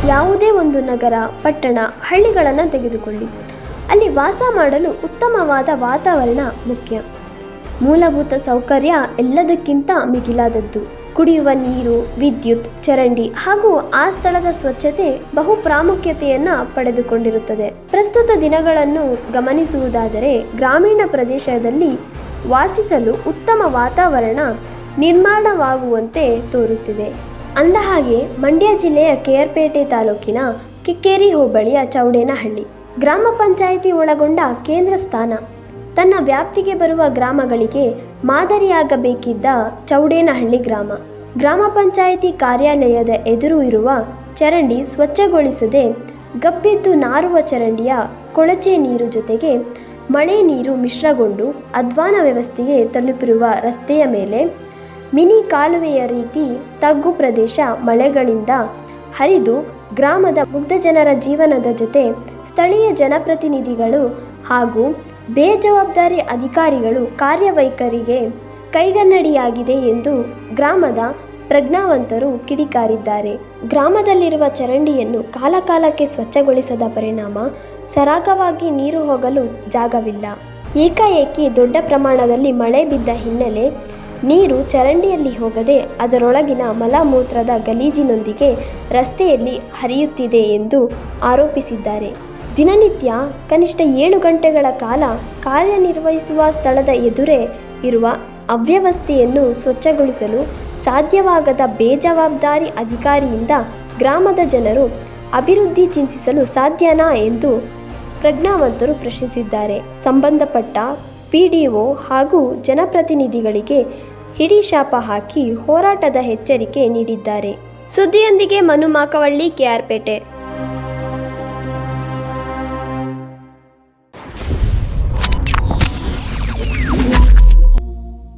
ಯಾವುದೇ ಒಂದು ನಗರ, ಪಟ್ಟಣ, ಹಳ್ಳಿಗಳನ್ನು ತೆಗೆದುಕೊಳ್ಳಿ. ಅಲ್ಲಿ ವಾಸ ಮಾಡಲು ಉತ್ತಮವಾದ ವಾತಾವರಣ ಮುಖ್ಯ. ಮೂಲಭೂತ ಸೌಕರ್ಯ ಎಲ್ಲದಕ್ಕಿಂತ ಮಿಗಿಲಾದದ್ದು. ಕುಡಿಯುವ ನೀರು, ವಿದ್ಯುತ್, ಚರಂಡಿ ಹಾಗೂ ಆ ಸ್ಥಳದ ಸ್ವಚ್ಛತೆ ಬಹು ಪ್ರಾಮುಖ್ಯತೆಯನ್ನು ಪಡೆದುಕೊಂಡಿರುತ್ತದೆ. ಪ್ರಸ್ತುತ ದಿನಗಳನ್ನು ಗಮನಿಸುವುದಾದರೆ ಗ್ರಾಮೀಣ ಪ್ರದೇಶದಲ್ಲಿ ವಾಸಿಸಲು ಉತ್ತಮ ವಾತಾವರಣ ನಿರ್ಮಾಣವಾಗುವಂತೆ ತೋರುತ್ತಿದೆ. ಅಂದಹಾಗೆ ಮಂಡ್ಯ ಜಿಲ್ಲೆಯ KR ತಾಲೂಕಿನ ಕಿಕ್ಕೇರಿ ಹೋಬಳಿಯ ಚೌಡೇನಹಳ್ಳಿ ಗ್ರಾಮ ಪಂಚಾಯಿತಿ ಒಳಗೊಂಡ ಕೇಂದ್ರ ಸ್ಥಾನ. ತನ್ನ ವ್ಯಾಪ್ತಿಗೆ ಬರುವ ಗ್ರಾಮಗಳಿಗೆ ಮಾದರಿಯಾಗಬೇಕಿದ್ದ ಚೌಡೇನಹಳ್ಳಿ ಗ್ರಾಮ ಪಂಚಾಯಿತಿ ಕಾರ್ಯಾಲಯದ ಎದುರು ಇರುವ ಚರಂಡಿ ಸ್ವಚ್ಛಗೊಳಿಸದೆ ಗಬ್ಬೆದ್ದು ನಾರುವ ಚರಂಡಿಯ ಕೊಳಚೆ ನೀರು ಜೊತೆಗೆ ಮಳೆ ನೀರು ಮಿಶ್ರಗೊಂಡು ಅಧ್ವಾನ ವ್ಯವಸ್ಥೆಗೆ ತಲುಪಿರುವ ರಸ್ತೆಯ ಮೇಲೆ ಮಿನಿ ಕಾಲುವೆಯ ರೀತಿ ತಗ್ಗು ಪ್ರದೇಶ ಮಳೆಗಳಿಂದ ಹರಿದು ಗ್ರಾಮದ ಮುಗ್ಧ ಜನರ ಜೀವನದ ಜೊತೆ ಸ್ಥಳೀಯ ಜನಪ್ರತಿನಿಧಿಗಳು ಹಾಗೂ ಬೇಜವಾಬ್ದಾರಿ ಅಧಿಕಾರಿಗಳು ಕಾರ್ಯವೈಖರಿಗೆ ಕೈಗನ್ನಡಿಯಾಗಿದೆ ಎಂದು ಗ್ರಾಮದ ಪ್ರಜ್ಞಾವಂತರು ಕಿಡಿಕಾರಿದ್ದಾರೆ. ಗ್ರಾಮದಲ್ಲಿರುವ ಚರಂಡಿಯನ್ನು ಕಾಲಕಾಲಕ್ಕೆ ಸ್ವಚ್ಛಗೊಳಿಸದ ಪರಿಣಾಮ ಸರಾಗವಾಗಿ ನೀರು ಹೋಗಲು ಜಾಗವಿಲ್ಲ. ಏಕಾಏಕಿ ದೊಡ್ಡ ಪ್ರಮಾಣದಲ್ಲಿ ಮಳೆ ಬಿದ್ದ ಹಿನ್ನೆಲೆ ನೀರು ಚರಂಡಿಯಲ್ಲಿ ಹೋಗದೆ ಅದರೊಳಗಿನ ಮಲಮೂತ್ರದ ಗಲೀಜಿನೊಂದಿಗೆ ರಸ್ತೆಯಲ್ಲಿ ಹರಿಯುತ್ತಿದೆ ಎಂದು ಆರೋಪಿಸಿದ್ದಾರೆ. ದಿನನಿತ್ಯ ಕನಿಷ್ಠ 7 ಗಂಟೆಗಳ ಕಾಲ ಕಾರ್ಯನಿರ್ವಹಿಸುವ ಸ್ಥಳದ ಎದುರೇ ಇರುವ ಅವ್ಯವಸ್ಥೆಯನ್ನು ಸ್ವಚ್ಛಗೊಳಿಸಲು ಸಾಧ್ಯವಾಗದ ಬೇಜವಾಬ್ದಾರಿ ಅಧಿಕಾರಿಯಿಂದ ಗ್ರಾಮದ ಜನರು ಅಭಿವೃದ್ಧಿ ಚಿಂತಿಸಲು ಸಾಧ್ಯನಾ ಎಂದು ಪ್ರಜ್ಞಾವಂತರು ಪ್ರಶ್ನಿಸಿದ್ದಾರೆ. ಸಂಬಂಧಪಟ್ಟ PDO ಹಾಗೂ ಜನಪ್ರತಿನಿಧಿಗಳಿಗೆ ಹಿಡಿಶಾಪ ಹಾಕಿ ಹೋರಾಟದ ಎಚ್ಚರಿಕೆ ನೀಡಿದ್ದಾರೆ. ಸುದ್ದಿಯೊಂದಿಗೆ ಮನು ಮಾಕವಳ್ಳಿ, KR.